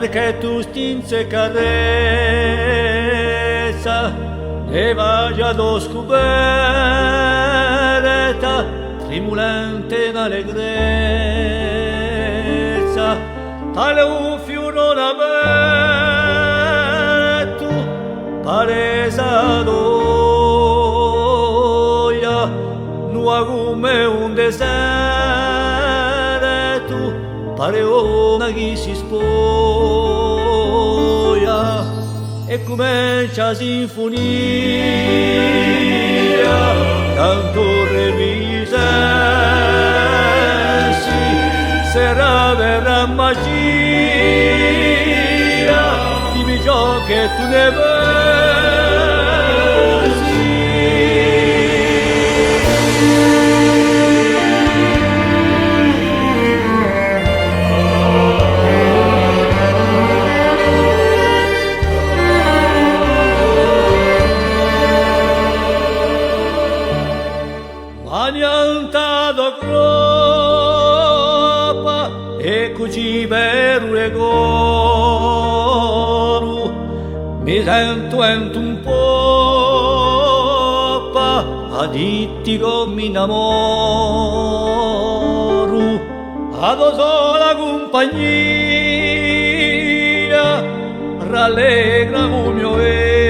perché tu stinse carezza e vaglia do scoperta tremulante in allegrezza tale un fiore aperto palesa doia nua come un deserto pare una che si spoia e comincia sinfonia tanto revisensi sarà vera magia dimmi ciò che tu ne Maniantado gropa e cuci veru e goru mi sento un poppa adittico mi innamoru ad sola compagnia rallegra il mio esse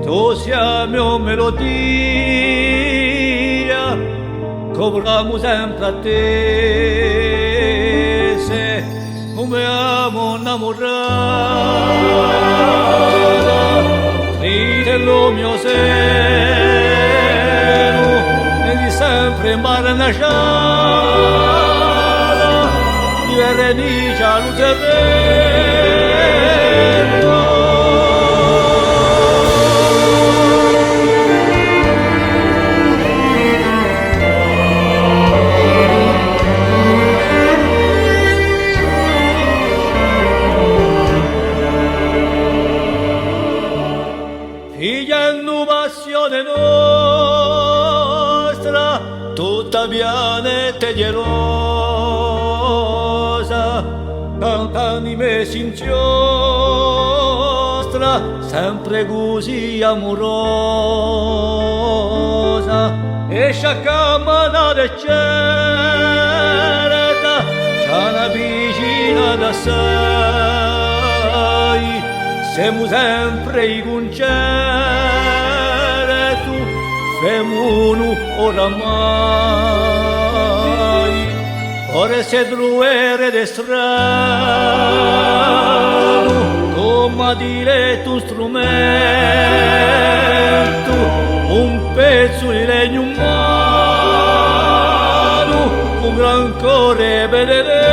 tu sia mia melodia copriamo sempre a te se come amo innamorata dello mio seno e di sempre maranasciata di verenicia luce bella. Figliando passione nostra, tutta pianeta gelosa, cant'anime sinziostra, sempre così amorosa, e sciaccamana de certa, c'è una vicina d'assai, siamo sempre i concerti, femunu oramai, ora se druere de strano, come dire tu strumento, un pezzo di legno umano, un gran cuore benedetto.